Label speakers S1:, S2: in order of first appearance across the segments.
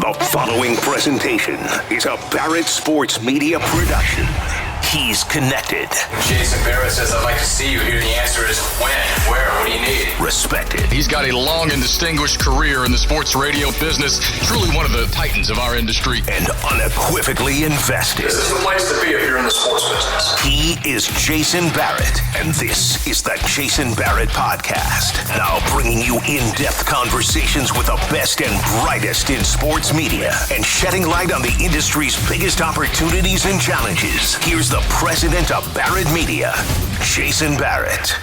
S1: The following presentation is a Barrett Sports Media production. He's connected.
S2: Jason Barrett says, I'd like to see you here. The answer is when, where, what do you need?
S1: Respected.
S3: He's got a long and distinguished career in the sports radio business. Truly one of the titans of our industry.
S1: And unequivocally invested.
S2: This is the place to be if you're in the sports business.
S1: He is Jason Barrett, and this is the Jason Barrett Podcast. Now bringing you in-depth conversations with the best and brightest in sports media and shedding light on the industry's biggest opportunities and challenges. Here's the president of Barrett Media, Jason Barrett.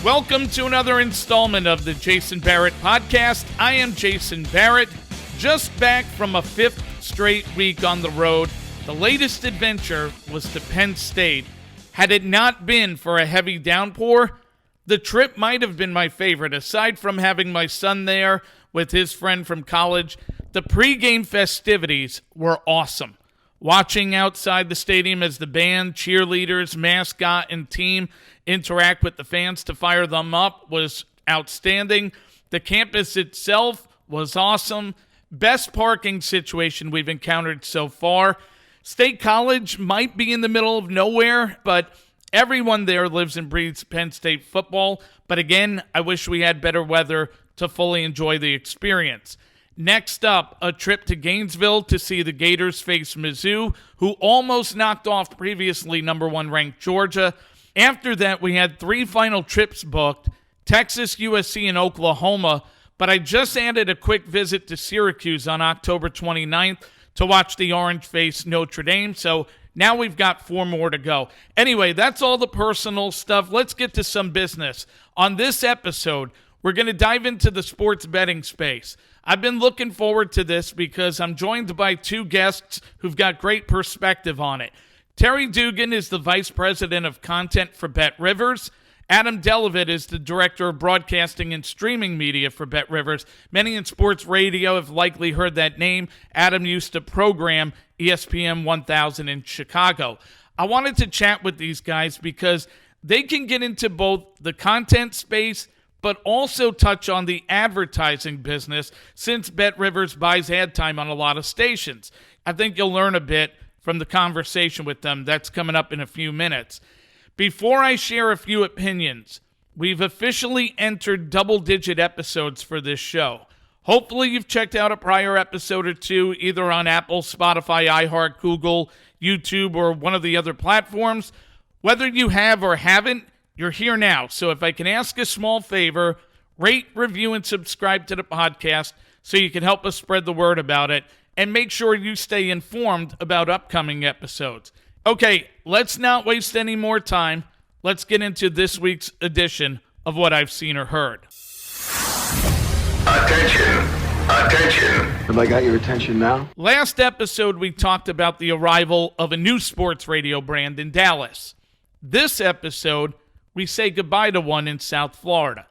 S4: Welcome to another installment of the Jason Barrett Podcast. I am Jason Barrett, just back from a fifth straight week on the road. The latest adventure was to Penn State. Had it not been for a heavy downpour, the trip might have been my favorite. Aside from having my son there with his friend from college, the pregame festivities were awesome. Watching outside the stadium as the band, cheerleaders, mascot, and team interact with the fans to fire them up was outstanding. The campus itself was awesome. Best parking situation we've encountered so far. State College might be in the middle of nowhere, but everyone there lives and breathes Penn State football. But again, I wish we had better weather to fully enjoy the experience. Next up, a trip to Gainesville to see the Gators face Mizzou, who almost knocked off previously number one ranked Georgia. After that, we had three final trips booked, Texas, USC, and Oklahoma, but I just added a quick visit to Syracuse on October 29th to watch the Orange face Notre Dame, so now we've got four more to go. Anyway, that's all the personal stuff. Let's get to some business. On this episode, we're going to dive into the sports betting space. I've been looking forward to this because I'm joined by two guests who've got great perspective on it. Terry Dugan is the Vice President of Content for BetRivers. Adam Delevitt is the Director of Broadcasting and Streaming Media for BetRivers. Many in sports radio have likely heard that name. Adam used to program ESPN 1000 in Chicago. I wanted to chat with these guys because they can get into both the content space but also touch on the advertising business since BetRivers buys ad time on a lot of stations. I think you'll learn a bit from the conversation with them. That's coming up in a few minutes. Before I share a few opinions, we've officially entered double-digit episodes for this show. Hopefully you've checked out a prior episode or two, either on Apple, Spotify, iHeart, Google, YouTube, or one of the other platforms. Whether you have or haven't, you're here now. So if I can ask a small favor, rate, review, and subscribe to the podcast so you can help us spread the word about it, and make sure you stay informed about upcoming episodes. Okay, let's not waste any more time. Let's get into this week's edition of What I've Seen or Heard.
S1: Attention.
S5: Have I got your attention now?
S4: Last episode, we talked about the arrival of a new sports radio brand in Dallas. This episode, we say goodbye to one in South Florida.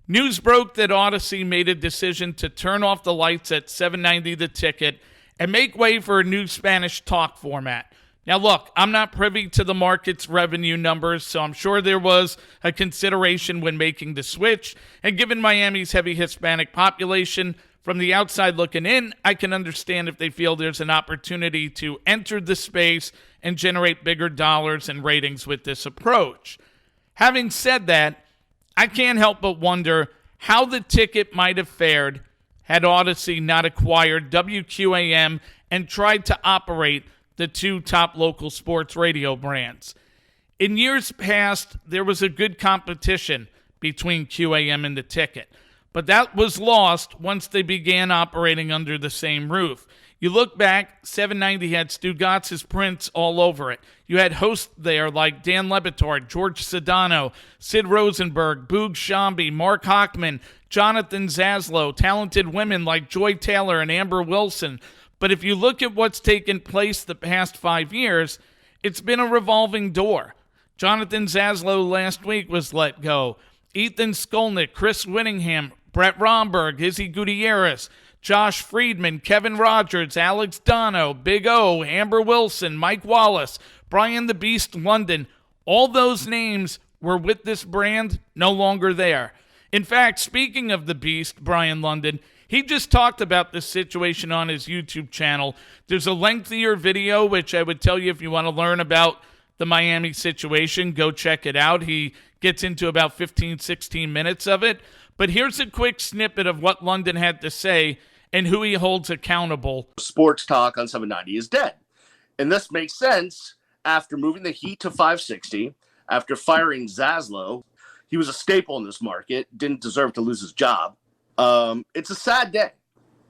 S4: News broke that Odyssey made a decision to turn off the lights at $7.90 the ticket and make way for a new Spanish talk format. Now look, I'm not privy to the market's revenue numbers, so I'm sure there was a consideration when making the switch, and given Miami's heavy Hispanic population, from the outside looking in, I can understand if they feel there's an opportunity to enter the space and generate bigger dollars and ratings with this approach. Having said that, I can't help but wonder how the ticket might have fared had Odyssey not acquired WQAM and tried to operate the two top local sports radio brands. In years past, there was a good competition between QAM and the ticket, but that was lost once they began operating under the same roof. You look back, 790 had Stu Gotz's prints all over it. You had hosts there like Dan Lebitard, George Sedano, Sid Rosenberg, Boog Shambi, Mark Hochman, Jonathan Zaslow, talented women like Joy Taylor and Amber Wilson. But if you look at what's taken place the past 5 years, it's been a revolving door. Jonathan Zaslow last week was let go. Ethan Skolnick, Chris Whittingham, Brett Romberg, Izzy Gutierrez, Josh Friedman, Kevin Rogers, Alex Dono, Big O, Amber Wilson, Mike Wallace, Brian the Beast London, all those names were with this brand, no longer there. In fact, speaking of the Beast, Brian London, he just talked about this situation on his YouTube channel. There's a lengthier video, which I would tell you if you want to learn about the Miami situation, go check it out. He gets into about 15, 16 minutes of it. But here's a quick snippet of what London had to say and who he holds accountable.
S6: Sports talk on 790 is dead. And this makes sense after moving the Heat to 560, after firing Zaslow. He was a staple in this market, didn't deserve to lose his job. It's a sad day.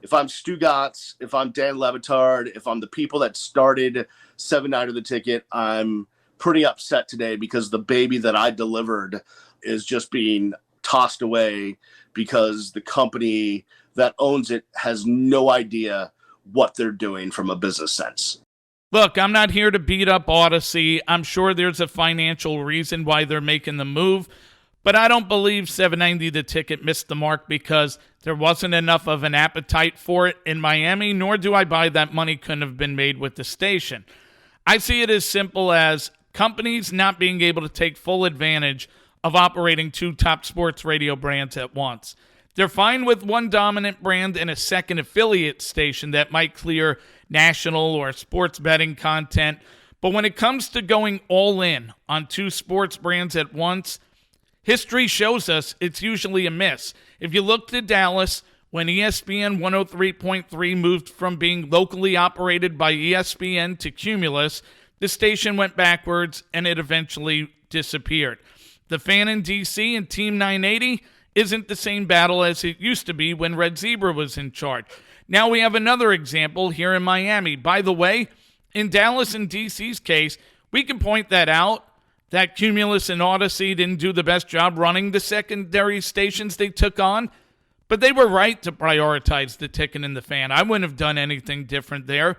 S6: If I'm Stu Gatz, if I'm Dan Levitard, if I'm the people that started 790 The Ticket, I'm pretty upset today because the baby that I delivered is just being tossed away because the company that owns it has no idea what they're doing from a business sense.
S4: Look, I'm not here to beat up Odyssey. I'm sure there's a financial reason why they're making the move, but I don't believe 790 The Ticket missed the mark because there wasn't enough of an appetite for it in Miami, nor do I buy that money couldn't have been made with the station. I see it as simple as companies not being able to take full advantage of operating two top sports radio brands at once. They're fine with one dominant brand and a second affiliate station that might clear national or sports betting content. But when it comes to going all in on two sports brands at once, history shows us it's usually a miss. If you look to Dallas, when ESPN 103.3 moved from being locally operated by ESPN to Cumulus, the station went backwards and it eventually disappeared. The Fan in DC and Team 980 isn't the same battle as it used to be when Red Zebra was in charge. Now we have another example here in Miami. By the way, in Dallas and DC's case, we can point that out, that Cumulus and Odyssey didn't do the best job running the secondary stations they took on, but they were right to prioritize the Ticket and the Fan. I wouldn't have done anything different there.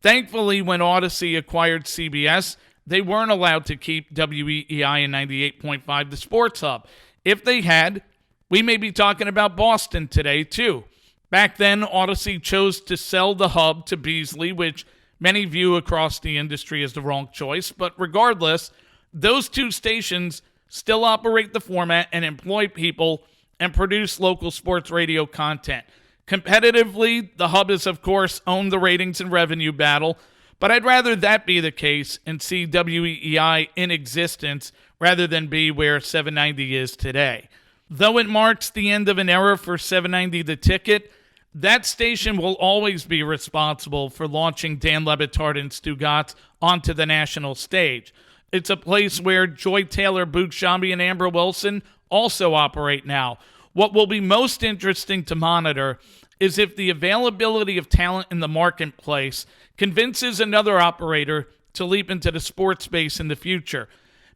S4: Thankfully, when Odyssey acquired CBS, they weren't allowed to keep WEEI and 98.5, the Sports Hub. If they had, we may be talking about Boston today, too. Back then, Odyssey chose to sell the hub to Beasley, which many view across the industry as the wrong choice. But regardless, those two stations still operate the format and employ people and produce local sports radio content. Competitively, the hub is, of course, owned the ratings and revenue battle, but I'd rather that be the case and see WEEI in existence rather than be where 790 is today. Though it marks the end of an era for 790 The Ticket, that station will always be responsible for launching Dan Levitard and Stu Gatz onto the national stage. It's a place where Joy Taylor, Boog Shambi, and Amber Wilson also operate now. What will be most interesting to monitor is if the availability of talent in the marketplace convinces another operator to leap into the sports space in the future.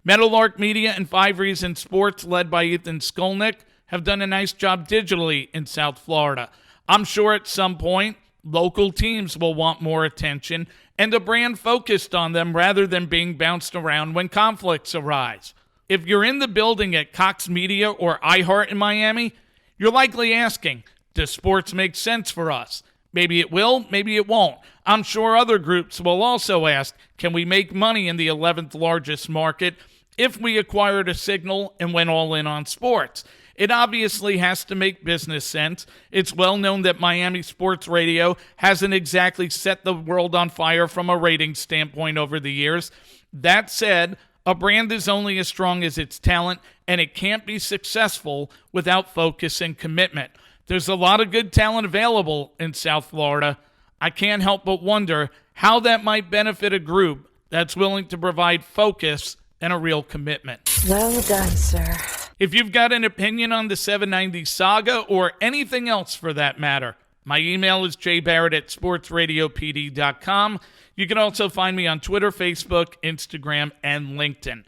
S4: Meadowlark Media and 5 Reasons Sports, led by Ethan Skolnick, have done a nice job digitally in South Florida. I'm sure at some point, local teams will want more attention and a brand focused on them rather than being bounced around when conflicts arise. If you're in the building at Cox Media or iHeart in Miami, you're likely asking, does sports make sense for us? Maybe it will, maybe it won't. I'm sure other groups will also ask, can we make money in the 11th largest market if we acquired a signal and went all in on sports? It obviously has to make business sense. It's well known that Miami sports radio hasn't exactly set the world on fire from a ratings standpoint over the years. That said, a brand is only as strong as its talent, and it can't be successful without focus and commitment. There's a lot of good talent available in South Florida. I can't help but wonder how that might benefit a group that's willing to provide focus and a real commitment.
S7: Well done, sir.
S4: If you've got an opinion on the 790 saga or anything else for that matter, my email is jbarrett@sportsradiopd.com. You can also find me on Twitter, Facebook, Instagram, and LinkedIn.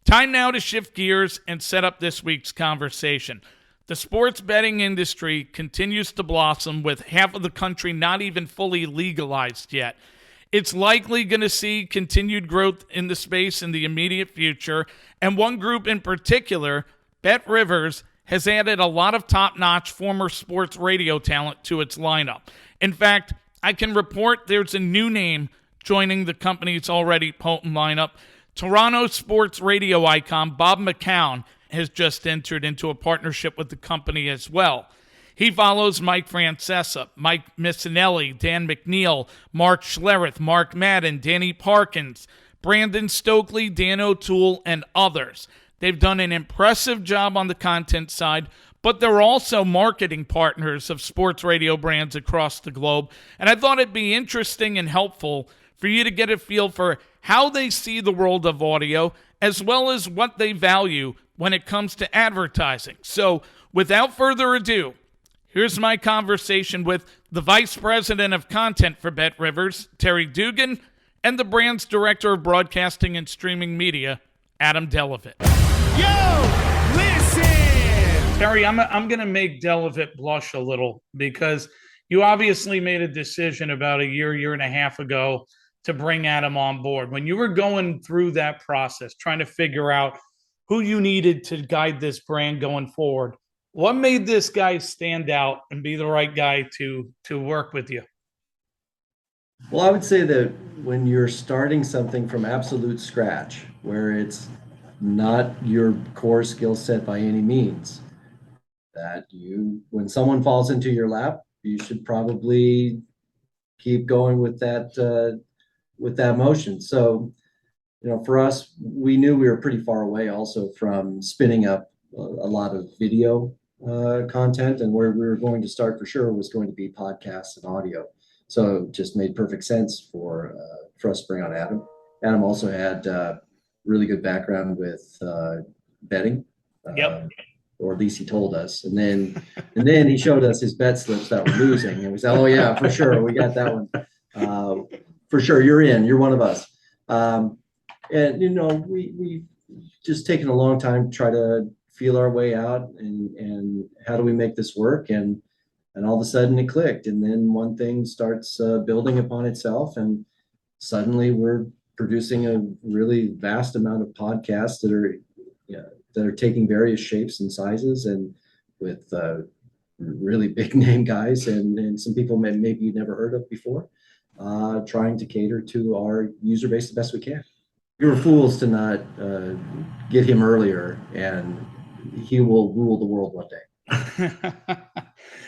S4: Time now to shift gears and set up this week's conversation. The sports betting industry continues to blossom with half of the country not even fully legalized yet. It's likely going to see continued growth in the space in the immediate future, and one group in particular, BetRivers, has added a lot of top-notch former sports radio talent to its lineup. In fact, I can report there's a new name joining the company's already potent lineup. Toronto sports radio icon Bob McCown has just entered into a partnership with the company as well. He follows Mike Francesa, Mike Missinelli, Dan McNeil, Mark Schlereth, Mark Madden, Danny Parkins, Brandon Stokely, Dan O'Toole, and others. They've done an impressive job on the content side, but they're also marketing partners of sports radio brands across the globe. And I thought it'd be interesting and helpful for you to get a feel for how they see the world of audio, as well as what they value when it comes to advertising. So without further ado, here's my conversation with the Vice President of Content for BetRivers, Terry Dugan, and the brand's Director of Broadcasting and Streaming Media, Adam Delevitt.
S7: Yo, listen!
S4: Terry, I'm going to make Delevitt blush a little because you obviously made a decision about a year and a half ago to bring Adam on board. When you were going through that process, trying to figure out who you needed to guide this brand going forward, what made this guy stand out and be the right guy to work with you?
S8: Well, I would say that when you're starting something from absolute scratch, where it's not your core skill set by any means, that when someone falls into your lap, you should probably keep going with that motion. So, for us, we knew we were pretty far away also from spinning up a lot of video content, and where we were going to start for sure was going to be podcasts and audio. So it just made perfect sense for us to bring on Adam. Adam also had really good background with betting.
S4: Yep.
S8: Or at least he told us. And then he showed us his bet slips that were losing. And we said, oh yeah, for sure. We got that one. For sure. You're in. You're one of us. And, we just taken a long time to try to feel our way out and how do we make this work? And all of a sudden it clicked. And then one thing starts building upon itself. And suddenly we're producing a really vast amount of podcasts that are taking various shapes and sizes, and with really big name guys and some people maybe you never heard of before, trying to cater to our user base the best we can. We were fools to not get him earlier, and he will rule the world one day.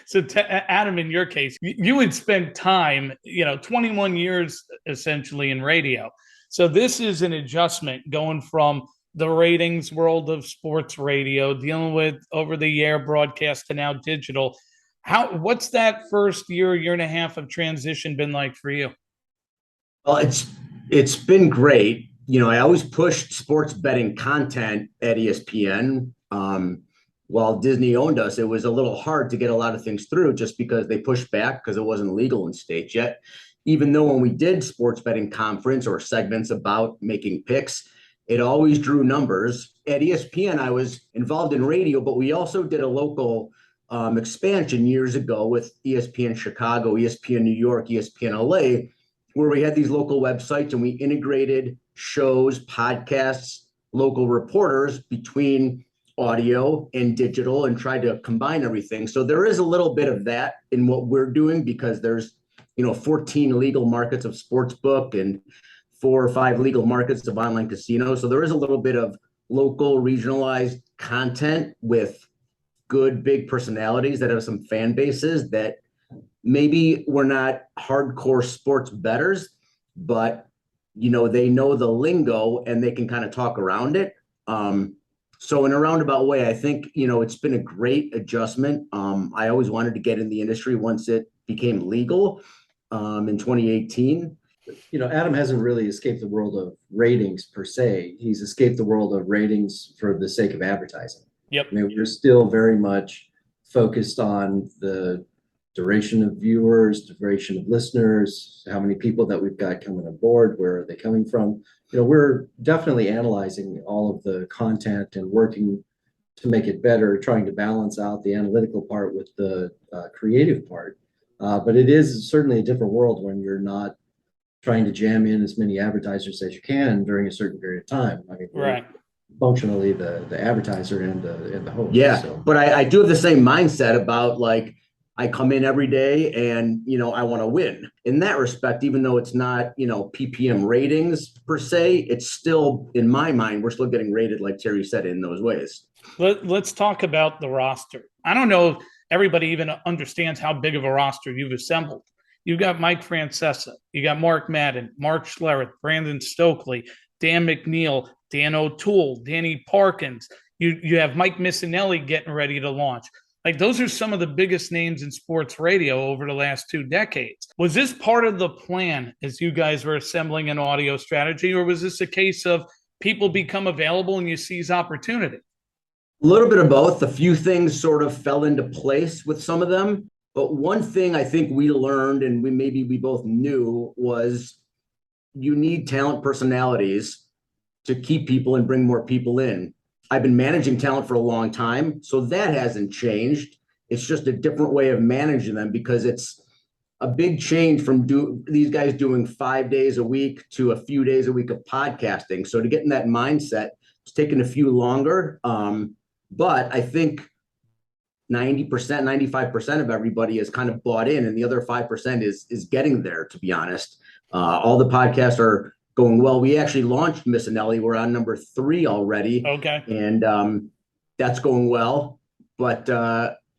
S4: So Adam, in your case, you had spent time, 21 years essentially in radio. So this is an adjustment going from the ratings world of sports radio, dealing with over-the-air broadcast to now digital. What's that first year and a half of transition been like for you?
S9: Well, it's been great. I always pushed sports betting content at ESPN. While Disney owned us, it was a little hard to get a lot of things through just because they pushed back because it wasn't legal in states yet. Even though when we did sports betting conference or segments about making picks, it always drew numbers. At ESPN, I was involved in radio, but we also did a local expansion years ago with ESPN Chicago, ESPN New York, ESPN LA, where we had these local websites and we integrated shows, podcasts, local reporters between audio and digital and tried to combine everything. So there is a little bit of that in what we're doing because there's 14 legal markets of sportsbook and 4 or 5 legal markets of online casinos. So there is a little bit of local regionalized content with good, big personalities that have some fan bases that maybe we're not hardcore sports bettors, but, they know the lingo and they can kind of talk around it. So in a roundabout way, I think, it's been a great adjustment. I always wanted to get in the industry once it became legal in 2018.
S8: Adam hasn't really escaped the world of ratings per se. He's escaped the world of ratings for the sake of advertising.
S4: Yep.
S8: I mean, we're still very much focused on the duration of viewers, duration of listeners, how many people that we've got coming aboard, where are they coming from? We're definitely analyzing all of the content and working to make it better, trying to balance out the analytical part with the creative part. But it is certainly a different world when you're not trying to jam in as many advertisers as you can during a certain period of time. I mean,
S4: right.
S8: Functionally the advertiser and the host.
S9: Yeah,
S8: so.
S9: But I do have the same mindset about I come in every day and, I want to win. In that respect, even though it's not, PPM ratings per se, it's still, in my mind, we're still getting rated, like Terry said, in those ways.
S4: Let's talk about the roster. I don't know if everybody even understands how big of a roster you've assembled. You've got Mike Francesa, you got Mark Madden, Mark Schlereth, Brandon Stokely, Dan McNeil, Dan O'Toole, Danny Parkins. You have Mike Missinelli getting ready to launch. Like, those are some of the biggest names in sports radio over the last 2 decades. Was this part of the plan as you guys were assembling an audio strategy, or was this a case of people become available and you seize opportunity?
S9: A little bit of both. A few things sort of fell into place with some of them. But one thing I think we learned, and we both knew, was you need talent personalities to keep people and bring more people in. I've been managing talent for a long time, so that hasn't changed. It's just a different way of managing them, because it's a big change from these guys doing 5 days a week to a few days a week of podcasting. So to get in that mindset, it's taken a few longer. But I think 90%, 95% of everybody is kind of bought in, and the other 5% is getting there, to be honest. All the podcasts are going well. We actually launched Missinelli. We're on number 3 already.
S4: Okay.
S9: And that's going well. But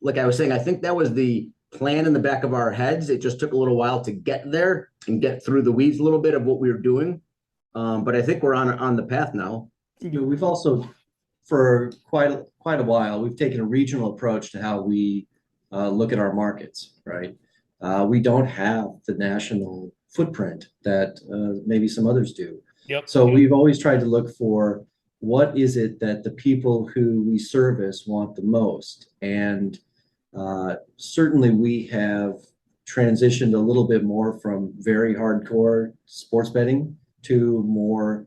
S9: like I was saying, I think that was the plan in the back of our heads. It just took a little while to get there and get through the weeds a little bit of what we were doing. But I think we're on the path now.
S8: We've also, for quite a while, we've taken a regional approach to how we look at our markets, right? We don't have the national footprint that maybe some others do.
S4: Yep.
S8: So we've always tried to look for what is it that the people who we service want the most. And certainly we have transitioned a little bit more from very hardcore sports betting to more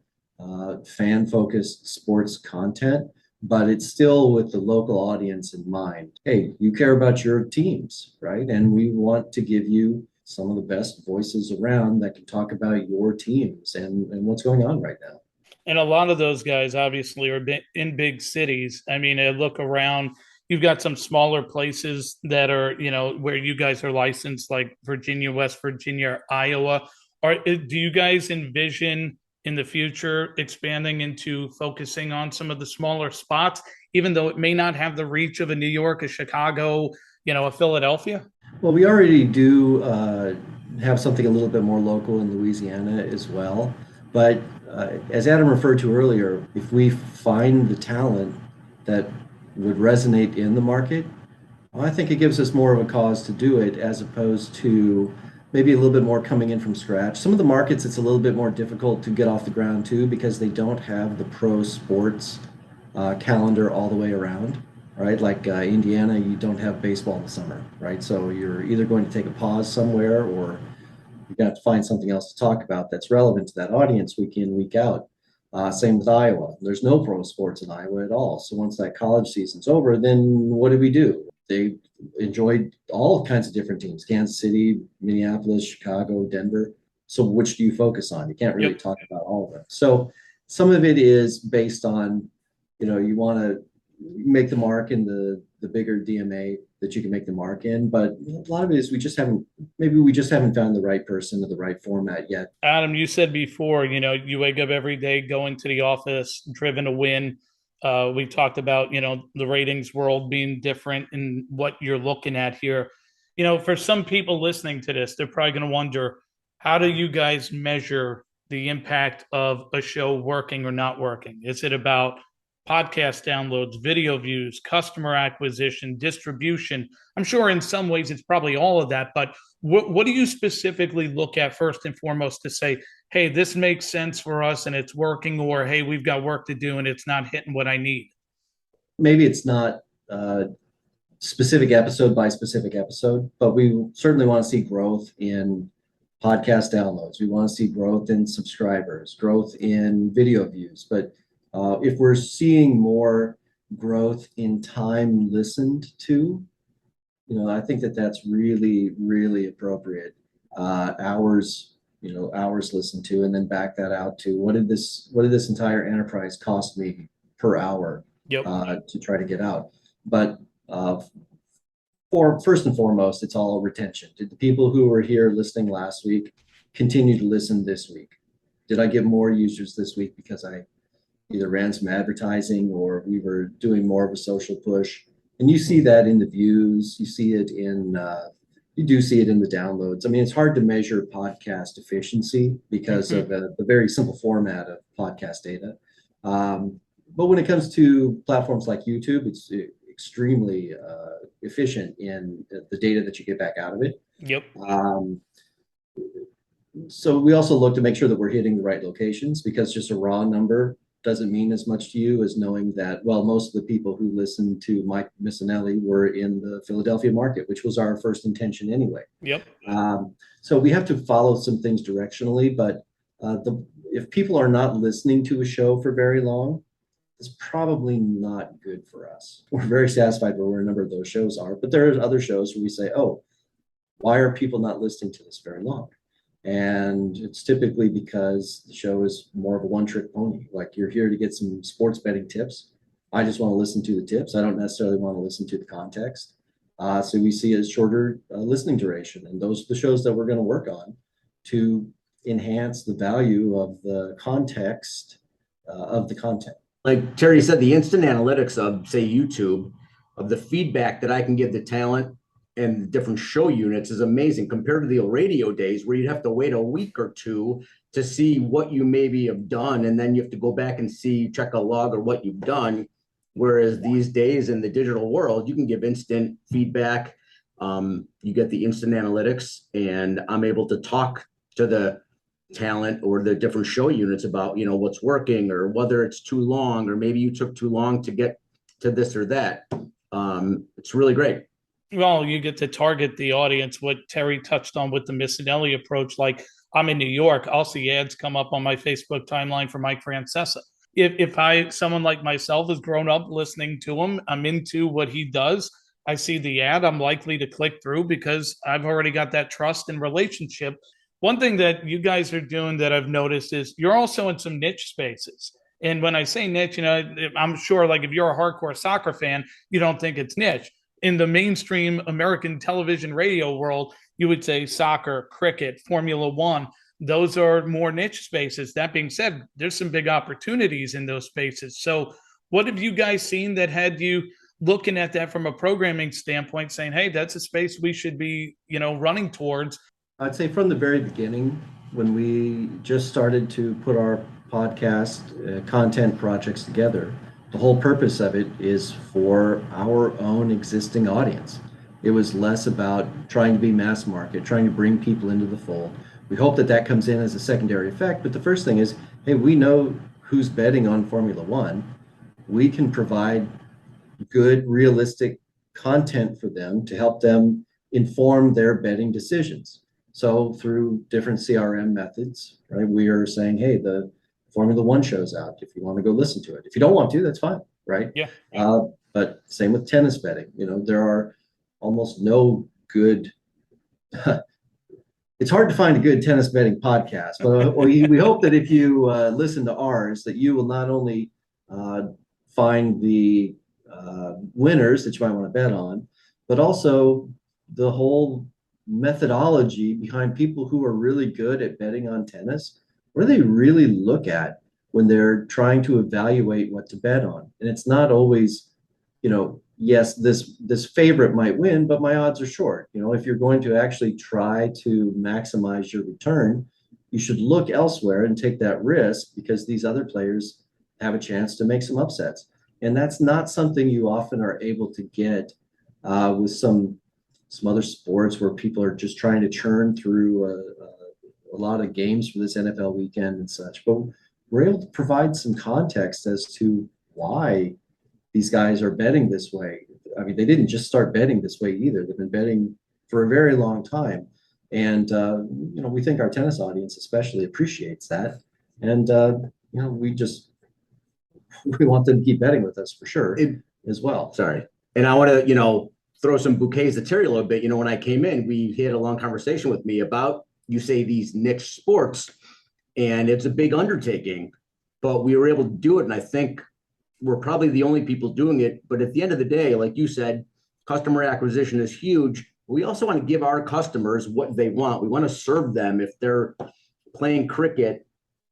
S8: fan-focused sports content, but it's still with the local audience in mind. Hey, you care about your teams, right? And we want to give you some of the best voices around that can talk about your teams and what's going on right now.
S4: And a lot of those guys obviously are in big cities. I mean, I look around, you've got some smaller places that are, where you guys are licensed, like Virginia, West Virginia, Iowa. Do you guys envision in the future expanding into focusing on some of the smaller spots, even though it may not have the reach of a New York, a Chicago, a Philadelphia?
S8: Well, we already do have something a little bit more local in Louisiana as well. But as Adam referred to earlier, if we find the talent that would resonate in the market, well, I think it gives us more of a cause to do it, as opposed to maybe a little bit more coming in from scratch. Some of the markets, it's a little bit more difficult to get off the ground too, because they don't have the pro sports calendar all the way around, right? Like Indiana, you don't have baseball in the summer, right? So you're either going to take a pause somewhere, or you're going to have to find something else to talk about that's relevant to that audience week in, week out. Same with Iowa. There's no pro sports in Iowa at all. So once that college season's over, then what do? They enjoyed all kinds of different teams: Kansas City, Minneapolis, Chicago, Denver. So which do you focus on? You can't really talk about all of them. So some of it is based on, you want to make the mark in the bigger DMA that you can make the mark in. But a lot of it is we just haven't found the right person or the right format yet.
S4: Adam, you said before, you wake up every day going to the office, driven to win. We talked about, the ratings world being different and what you're looking at here. For some people listening to this, they're probably going to wonder, how do you guys measure the impact of a show working or not working? Is it about podcast downloads, video views, customer acquisition, distribution? I'm sure in some ways it's probably all of that, but what do you specifically look at first and foremost to say, hey, this makes sense for us and it's working, or hey, we've got work to do and it's not hitting what I need?
S8: Maybe it's not specific episode by specific episode, but we certainly want to see growth in podcast downloads. We want to see growth in subscribers, growth in video views. But if we're seeing more growth in time listened to, I think that's really, really appropriate. Hours listened to, and then back that out to what did this entire enterprise cost me per hour to try to get out. But first and foremost, it's all retention. Did the people who were here listening last week continue to listen this week? Did I get more users this week because I either ran some advertising or we were doing more of a social push? And you see that in the views, you see it in, you do see it in the downloads. I mean, it's hard to measure podcast efficiency because of the very simple format of podcast data. But when it comes to platforms like YouTube, it's extremely efficient in the data that you get back out of it.
S4: Yep.
S8: So we also look to make sure that we're hitting the right locations, because just a raw number doesn't mean as much to you as knowing that, well, most of the people who listened to Mike Missinelli were in the Philadelphia market, which was our first intention anyway.
S4: Yep.
S8: So we have to follow some things directionally, but if people are not listening to a show for very long, it's probably not good for us. We're very satisfied with where a number of those shows are, but there are other shows where we say, oh, why are people not listening to this very long? And it's typically because the show is more of a one-trick pony. Like, you're here to get some sports betting tips. I just want to listen to the tips. I don't necessarily want to listen to the context. So we see a shorter listening duration, and those are the shows that we're going to work on to enhance the value of the context of the content.
S9: Like Terry said, the instant analytics of, say, YouTube, of the feedback that I can give the talent and the different show units is amazing compared to the old radio days where you'd have to wait a week or two to see what you maybe have done. And then you have to go back and check a log or what you've done. Whereas these days in the digital world, you can give instant feedback. You get the instant analytics, and I'm able to talk to the talent or the different show units about, what's working, or whether it's too long, or maybe you took too long to get to this or that. It's really great.
S4: Well, you get to target the audience, what Terry touched on with the Missinelli approach. Like, I'm in New York, I'll see ads come up on my Facebook timeline for Mike Francesa. If someone like myself has grown up listening to him, I'm into what he does, I see the ad, I'm likely to click through because I've already got that trust and relationship. One thing that you guys are doing that I've noticed is you're also in some niche spaces. And when I say niche, I'm sure, like, if you're a hardcore soccer fan, you don't think it's niche. In the mainstream American television radio world, you would say soccer, cricket, Formula One. Those are more niche spaces. That being said, there's some big opportunities in those spaces. So what have you guys seen that had you looking at that from a programming standpoint, saying, hey, that's a space we should be, running towards?
S8: I'd say from the very beginning, when we just started to put our podcast content projects together, the whole purpose of it is for our own existing audience. It was less about trying to be mass market, trying to bring people into the fold. We hope that comes in as a secondary effect, but the first thing is, hey, we know who's betting on Formula One. We can provide good, realistic content for them to help them inform their betting decisions. So through different CRM methods, right, we are saying, hey, the Formula One show's out. If you want to go listen to it. If you don't want to, that's fine, right?
S4: Yeah.
S8: But same with tennis betting. There are almost no good it's hard to find a good tennis betting podcast, but we hope that if you listen to ours, that you will not only find the winners that you might want to bet on, but also the whole methodology behind people who are really good at betting on tennis. What do they really look at when they're trying to evaluate what to bet on? And it's not always, yes, this favorite might win, but my odds are short. If you're going to actually try to maximize your return, you should look elsewhere and take that risk, because these other players have a chance to make some upsets. And that's not something you often are able to get with some other sports where people are just trying to churn through a lot of games for this NFL weekend and such. But we're able to provide some context as to why these guys are betting this way. I mean, they didn't just start betting this way either. They've been betting for a very long time. And, we think our tennis audience especially appreciates that. And, we want them to keep betting with us for sure as well.
S9: Sorry. And I want to, throw some bouquets to Terry a little bit. When I came in, he had a long conversation with me about, you say, these niche sports, and it's a big undertaking, but we were able to do it. And I think we're probably the only people doing it. But at the end of the day, like you said, customer acquisition is huge. We also want to give our customers what they want. We want to serve them if they're playing cricket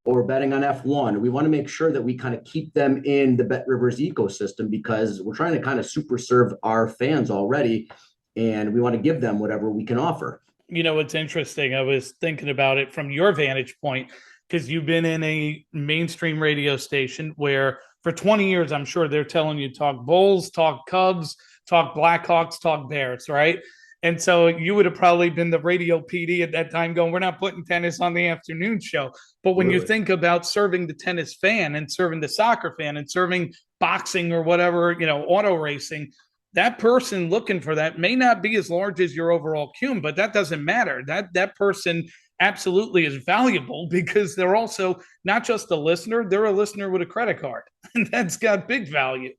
S9: or betting on F1. We want to make sure that we kind of keep them in the BetRivers ecosystem because we're trying to kind of super serve our fans already, and we want to give them whatever we can offer.
S4: You know, it's interesting. I was thinking about it from your vantage point because you've been in a mainstream radio station where for 20 years, I'm sure they're telling you talk Bulls, talk Cubs, talk Blackhawks, talk Bears, right? And so you would have probably been the radio PD at that time going, we're not putting tennis on the afternoon show. But when you think about serving the tennis fan and serving the soccer fan and serving boxing or whatever, you know, auto racing, that person looking for that may not be as large as your overall cum, but that doesn't matter. That person absolutely is valuable because they're also not just a listener, they're a listener with a credit card. And that's got big value.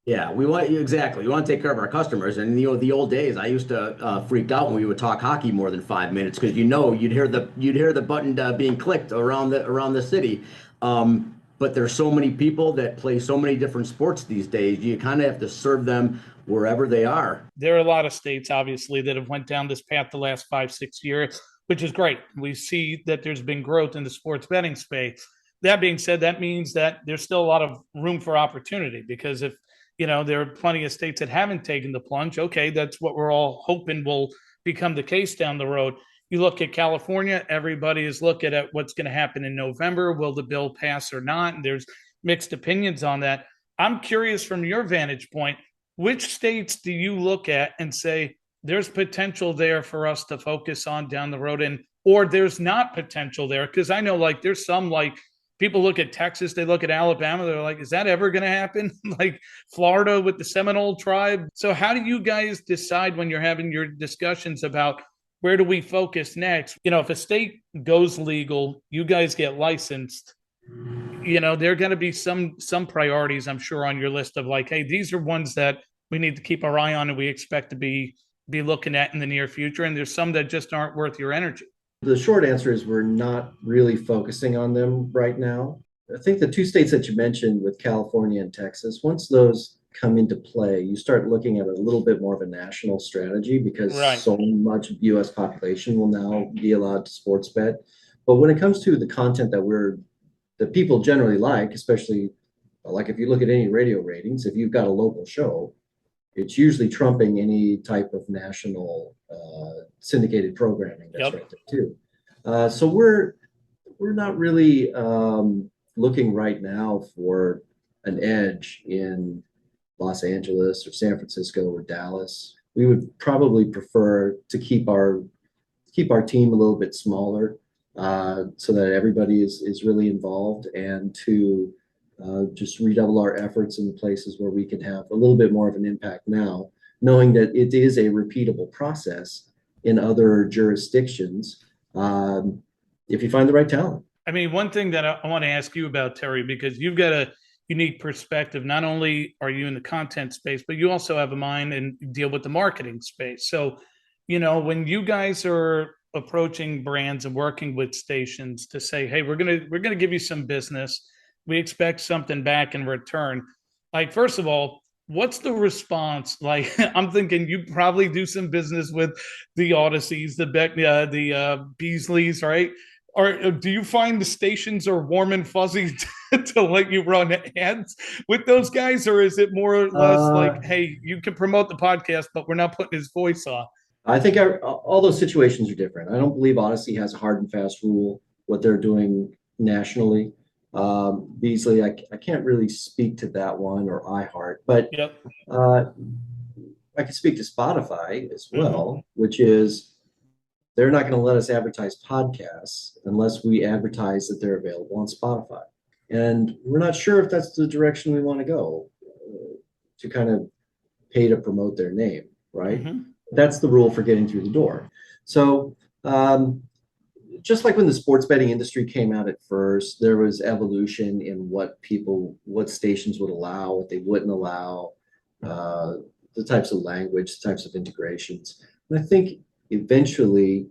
S9: Yeah, we want exactly. We want to take care of our customers. And the old days, I used to freak out when we would talk hockey more than 5 minutes because you'd hear the button being clicked around the city. But there's so many people that play so many different sports these days. You kind of have to serve them wherever they are.
S4: There are a lot of states, obviously, that have went down this path the last 5-6 years, which is great. We see that there's been growth in the sports betting space. That being said, that means that there's still a lot of room for opportunity because if you know, there are plenty of states that haven't taken the plunge. Okay, that's what we're all hoping will become the case down the road. You look at California, everybody is looking at what's going to happen in November. Will the bill pass or not? And there's mixed opinions on that. I'm curious from your vantage point, which states do you look at and say there's potential there for us to focus on down the road and or there's not potential there? Because I know like there's some like people look at Texas, they look at Alabama, they're like, is that ever going to happen? Like Florida with the Seminole tribe. So how do you guys decide when you're having your discussions about where do we focus next? You know, if a state goes legal, you guys get licensed, you know, there are going to be some priorities, I'm sure, on your list of like, hey, these are ones that we need to keep our eye on and we expect to be looking at in the near future. And there's some that just aren't worth your energy.
S8: The short answer is we're not really focusing on them right now. I think the two states that you mentioned with California and Texas, once those come into play, you start looking at a little bit more of a national strategy because so much U.S. population will now be allowed to sports bet. But when it comes to the content that people generally like, especially like if you look at any radio ratings, if you've got a local show, it's usually trumping any type of national syndicated programming that's right there too. So we're not really looking right now for an edge in Los Angeles or San Francisco or Dallas. We would probably prefer to keep our team a little bit smaller so that everybody is really involved and to just redouble our efforts in the places where we can have a little bit more of an impact now, knowing that it is a repeatable process in other jurisdictions if you find the right talent.
S4: I mean, one thing that I want to ask you about, Terry, because you've got a unique perspective. Not only are you in the content space, but you also have a mind and deal with the marketing space. So, you know, when you guys are approaching brands and working with stations to say, hey, we're gonna give you some business, we expect something back in return. Like, first of all, what's the response? Like, I'm thinking you probably do some business with the Odysseys, the Beasleys, right? Or do you find the stations are warm and fuzzy to let you run ads with those guys? Or is it more or less like, hey, you can promote the podcast, but we're not putting his voice on?
S8: I think all those situations are different. I don't believe Odyssey has a hard and fast rule, what they're doing nationally. Beasley, I can't really speak to that one, or iHeart, but I can speak to Spotify as well, which is they're not going to let us advertise podcasts unless we advertise that they're available on Spotify. And we're not sure if that's the direction we want to go, to kind of pay to promote their name, right? Mm-hmm. That's the rule for getting through the door. So just like when the sports betting industry came out at first, there was evolution in what stations would allow, what they wouldn't allow, the types of language, the types of integrations. And I think eventually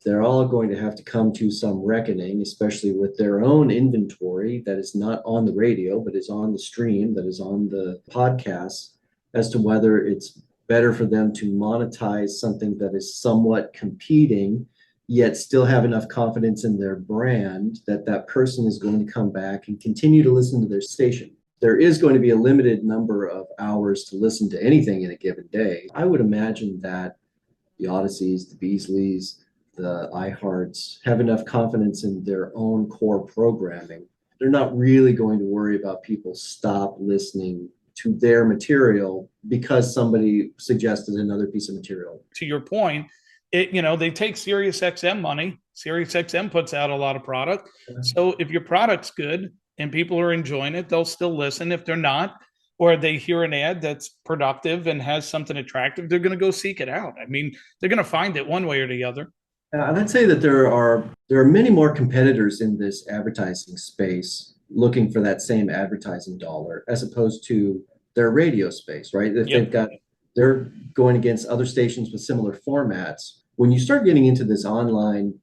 S8: they're all going to have to come to some reckoning, especially with their own inventory that is not on the radio, but is on the stream, that is on the podcast, as to whether it's better for them to monetize something that is somewhat competing, yet still have enough confidence in their brand that that person is going to come back and continue to listen to their station. There is going to be a limited number of hours to listen to anything in a given day. I would imagine that the Odysseys, the Beasleys, the iHearts have enough confidence in their own core programming. They're not really going to worry about people stop listening to their material because somebody suggested another piece of material.
S4: To your point, they take SiriusXM money. SiriusXM puts out a lot of product. So if your product's good and people are enjoying it, they'll still listen. If they're not, or they hear an ad that's productive and has something attractive, they're going to go seek it out. I mean, they're going to find it one way or the other.
S8: And I'd say that there are many more competitors in this advertising space looking for that same advertising dollar as opposed to their radio space, right? If they're going against other stations with similar formats. When you start getting into this online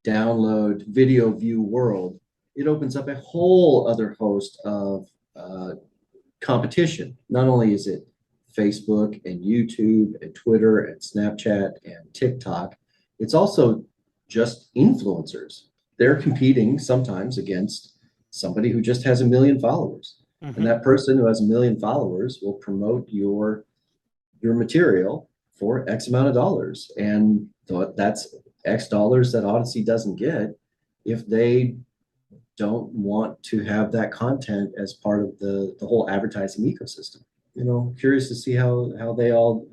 S8: download video view world, it opens up a whole other host of competition. Not only is it Facebook and YouTube and Twitter and Snapchat and TikTok, it's also just influencers. They're competing sometimes against somebody who just has 1 million followers. Mm-hmm. And that person who has 1 million followers will promote your material for X amount of dollars. And that's X dollars that Odyssey doesn't get if they don't want to have that content as part of the whole advertising ecosystem. Curious to see how they all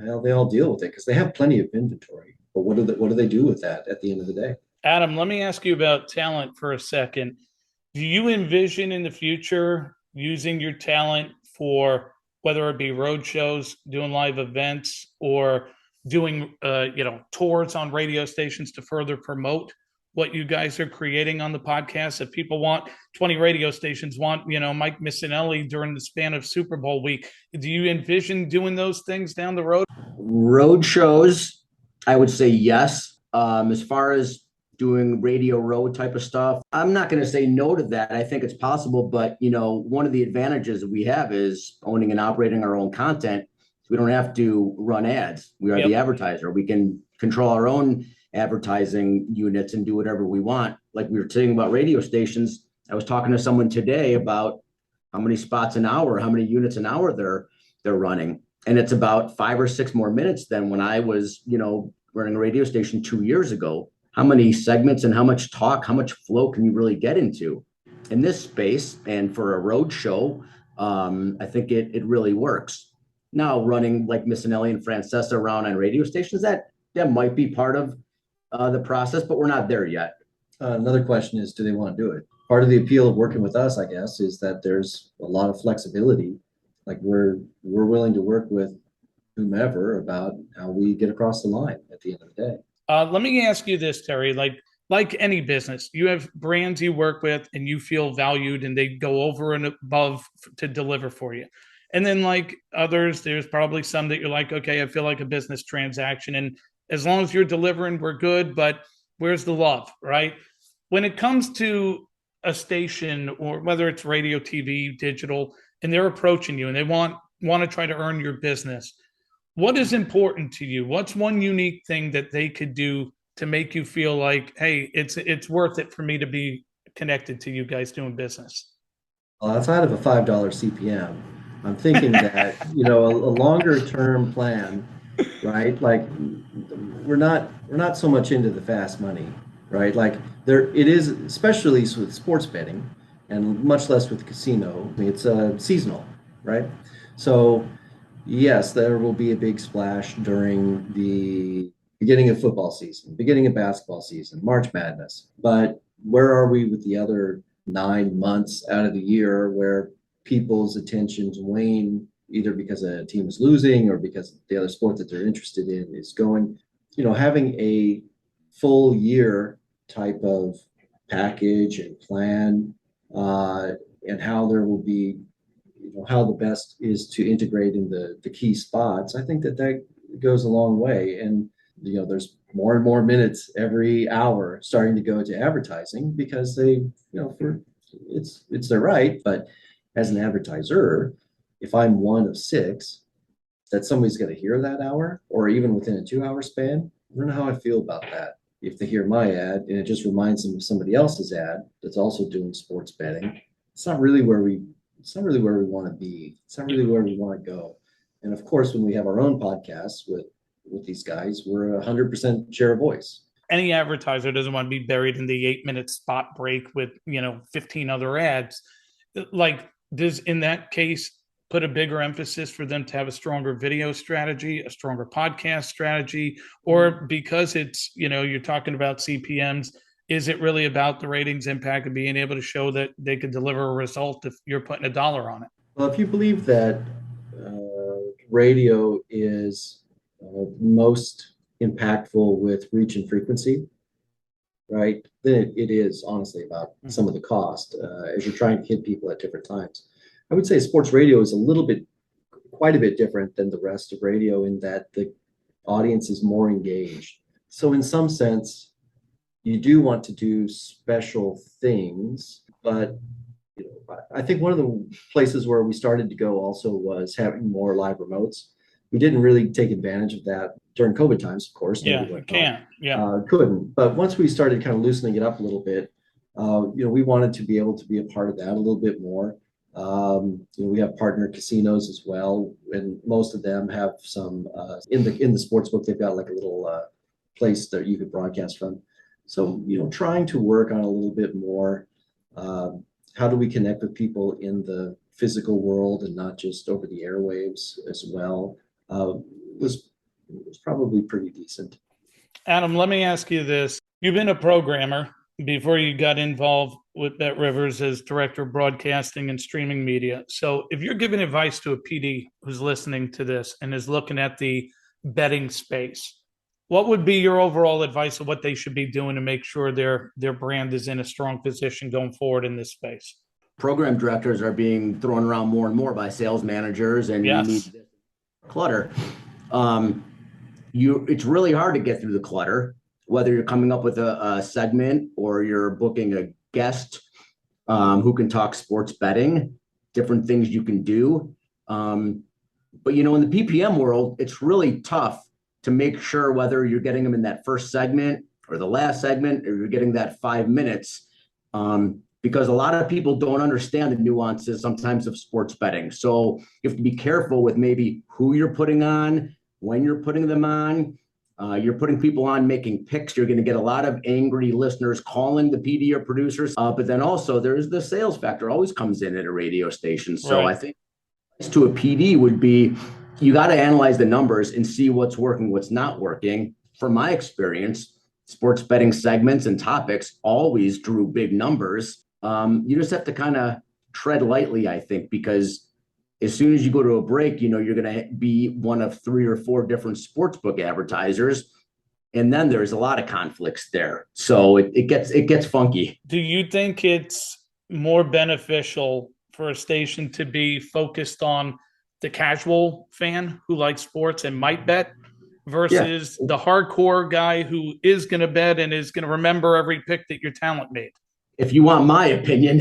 S8: deal with it, because they have plenty of inventory. But what do they do with that at the end of the day?
S4: Adam, let me ask you about talent for a second. Do you envision in the future using your talent for whether it be road shows, doing live events, or doing tours on radio stations to further promote what you guys are creating on the podcast? If people want 20 radio stations, Mike Missinelli during the span of Super Bowl week, do you envision doing those things down the road?
S9: Road shows, I would say yes. As far as doing radio road type of stuff, I'm not going to say no to that. I think it's possible, but one of the advantages that we have is owning and operating our own content. So we don't have to run ads. We are the advertiser. We can control our own advertising units and do whatever we want. Like we were saying about radio stations, I was talking to someone today about how many spots an hour, how many units an hour they're running. And it's about 5 or 6 more minutes than when I was, running a radio station 2 years ago. How many segments and how much talk, how much flow can you really get into in this space? And for a road show, I think it really works. Now running like Missinelli and Francesa around on radio stations, that might be part of the process, but we're not there yet.
S8: Another question is, do they want to do it? Part of the appeal of working with us, I guess, is that there's a lot of flexibility. Like we're willing to work with whomever about how we get across the line at the end of the day.
S4: Let me ask you this, Terry. Like any business, you have brands you work with and you feel valued and they go over and above to deliver for you. And then like others, there's probably some that you're like, okay, I feel like a business transaction. And as long as you're delivering, we're good, but where's the love, right? When it comes to a station, or whether it's radio, TV, digital, and they're approaching you and they want to try to earn your business, what is important to you? What's one unique thing that they could do to make you feel like, hey, it's worth it for me to be connected to you guys doing business?
S8: Well, outside of a $5 CPM, I'm thinking that, a longer term plan, right? Like we're not so much into the fast money, right? Like it is, especially with sports betting and much less with casino. I mean, it's seasonal, right? So yes, there will be a big splash during the beginning of football season, beginning of basketball season, March Madness. But where are we with the other 9 months out of the year where people's attentions wane either because a team is losing or because the other sport that they're interested in is going? Having a full year type of package and plan and how there will be, how the best is to integrate in the key spots. I think that goes a long way. And, there's more and more minutes every hour starting to go to advertising because they, it's their right. But as an advertiser, if I'm one of 6 that somebody's going to hear that hour, or even within a 2-hour span, I don't know how I feel about that. If they hear my ad and it just reminds them of somebody else's ad that's also doing sports betting, it's not really where we want to be. It's not really where we want to go. And of course, when we have our own podcasts with these guys, we're 100% share a voice.
S4: Any advertiser doesn't want to be buried in the 8-minute spot break with, 15 other ads. Like, does in that case put a bigger emphasis for them to have a stronger video strategy, a stronger podcast strategy, or because it's, you're talking about CPMs, is it really about the ratings impact and being able to show that they could deliver a result if you're putting $1 on it?
S8: Well, if you believe that radio is most impactful with reach and frequency, right, then it is honestly about some of the cost as you're trying to hit people at different times. I would say sports radio is quite a bit different than the rest of radio in that the audience is more engaged. So in some sense, you do want to do special things, but I think one of the places where we started to go also was having more live remotes. We didn't really take advantage of that during COVID times, of course. Couldn't. But once we started kind of loosening it up a little bit, we wanted to be able to be a part of that a little bit more. We have partner casinos as well, and most of them have some in the sportsbook. They've got like a little place that you could broadcast from. So trying to work on a little bit more. How do we connect with people in the physical world and not just over the airwaves as well? Was probably pretty decent.
S4: Adam, let me ask you this: you've been a programmer before you got involved with BetRivers as director of broadcasting and streaming media. So if you're giving advice to a PD who's listening to this and is looking at the betting space, what would be your overall advice of what they should be doing to make sure their brand is in a strong position going forward in this space?
S9: Program directors are being thrown around more and more by sales managers, and
S4: yes.
S9: You need clutter. It's really hard to get through the clutter, whether you're coming up with a segment or you're booking a guest who can talk sports betting, different things you can do. But in the PPM world, it's really tough to make sure whether you're getting them in that first segment or the last segment, or you're getting that 5 minutes, because a lot of people don't understand the nuances sometimes of sports betting. So you have to be careful with maybe who you're putting on, when you're putting them on. You're putting people on making picks. You're going to get a lot of angry listeners calling the PD or producers. But then also there's the sales factor always comes in at a radio station. So right. I think to a PD would be, you got to analyze the numbers and see what's working, what's not working. From my experience, sports betting segments and topics always drew big numbers. You just have to kind of tread lightly, I think, because as soon as you go to a break, you're going to be one of 3 or 4 different sportsbook advertisers. And then there's a lot of conflicts there. So it gets funky.
S4: Do you think it's more beneficial for a station to be focused on the casual fan who likes sports and might bet versus the hardcore guy who is going to bet and is going to remember every pick that your talent made?
S9: If you want my opinion,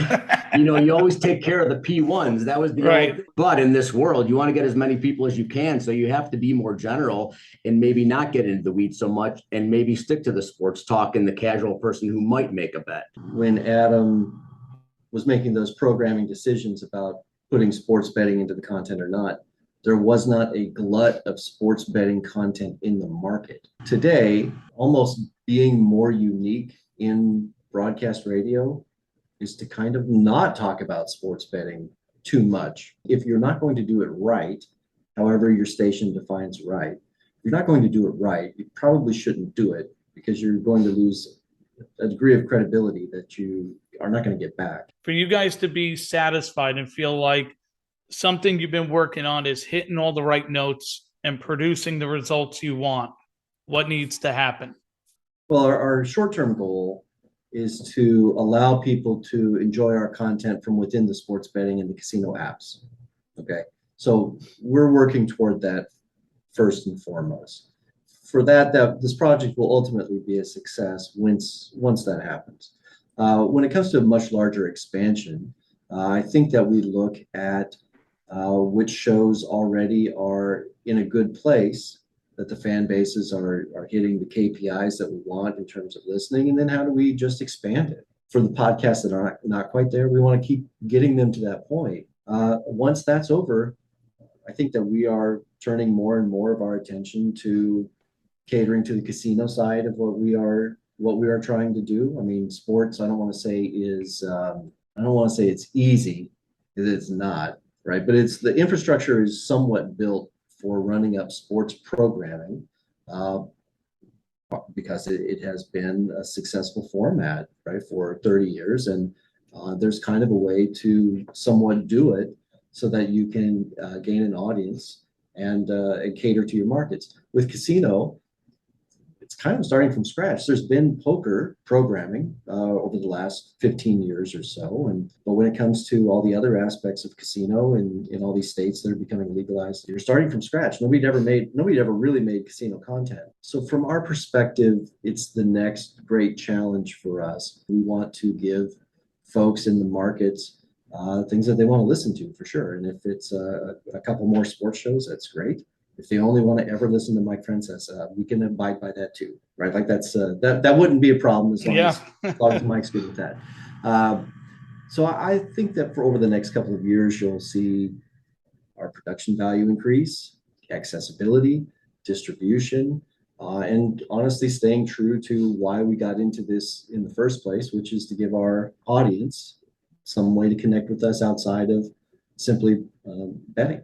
S9: you always take care of the P1s. That was the
S4: right.
S9: But in this world, you want to get as many people as you can. So you have to be more general and maybe not get into the weeds so much, and maybe stick to the sports talk and the casual person who might make a bet.
S8: When Adam was making those programming decisions about putting sports betting into the content or not, there was not a glut of sports betting content in the market. Today, almost being more unique in broadcast radio is to kind of not talk about sports betting too much. If you're not going to do it right, however your station defines right, if you're not going to do it right, you probably shouldn't do it, because you're going to lose a degree of credibility that you are not going to get back.
S4: For you guys to be satisfied and feel like something you've been working on is hitting all the right notes and producing the results you want, what needs to happen?
S8: Well, our short-term goal is to allow people to enjoy our content from within the sports betting and the casino apps. Okay, so we're working toward that first and foremost. For that this project will ultimately be a success once that happens. When it comes to a much larger expansion, I think that we look at which shows already are in a good place, that the fan bases are hitting the KPIs that we want in terms of listening, and then how do we just expand it? For the podcasts that are not quite there, we want to keep getting them to that point. Once that's over, I think that we are turning more and more of our attention to catering to the casino side of what we are trying to do. I mean, sports, I don't want to say it's easy, because it's not, right? But it's the infrastructure is somewhat built for running up sports programming, because it has been a successful format, right, for 30 years. And there's kind of a way to somewhat do it so that you can gain an audience and cater to your markets. With casino, it's kind of starting from scratch. There's been poker programming over the last 15 years or so, but when it comes to all the other aspects of casino in all these states that are becoming legalized, you're starting from scratch. Nobody ever really made casino content. So from our perspective, it's the next great challenge for us. We want to give folks in the markets things that they want to listen to, for sure. And if it's a couple more sports shows, that's great. If they only want to ever listen to Mike Francesa, we can abide by that too, right? Like that wouldn't be a problem as long as Mike's good with that. So I think that for over the next couple of years, you'll see our production value increase, accessibility, distribution, and honestly staying true to why we got into this in the first place, which is to give our audience some way to connect with us outside of simply betting.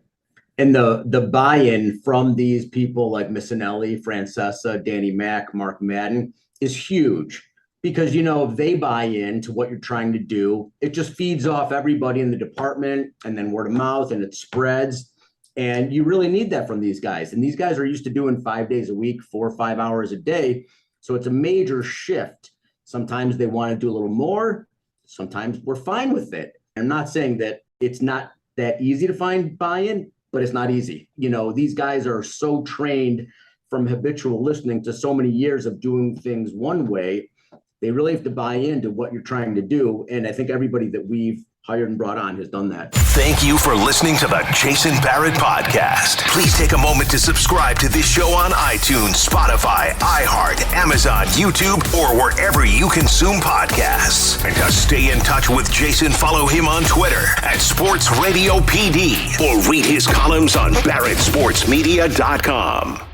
S9: And the buy-in from these people like Missinelli, Francesa, Danny Mac, Mark Madden is huge, because, if they buy into what you're trying to do, it just feeds off everybody in the department, and then word of mouth, and it spreads. And you really need that from these guys. And these guys are used to doing 5 days a week, 4 or 5 hours a day. So it's a major shift. Sometimes they want to do a little more. Sometimes we're fine with it. I'm not saying that it's not that easy to find buy-in, but it's not easy. These guys are so trained from habitual listening to so many years of doing things one way. They really have to buy into what you're trying to do. And I think everybody that we've hired and brought on has done that.
S1: Thank you for listening to the Jason Barrett Podcast. Please take a moment to subscribe to this show on iTunes, Spotify, iHeart, Amazon, YouTube, or wherever you consume podcasts. And to stay in touch with Jason, follow him on Twitter at Sports Radio PD, or read his columns on BarrettSportsMedia.com.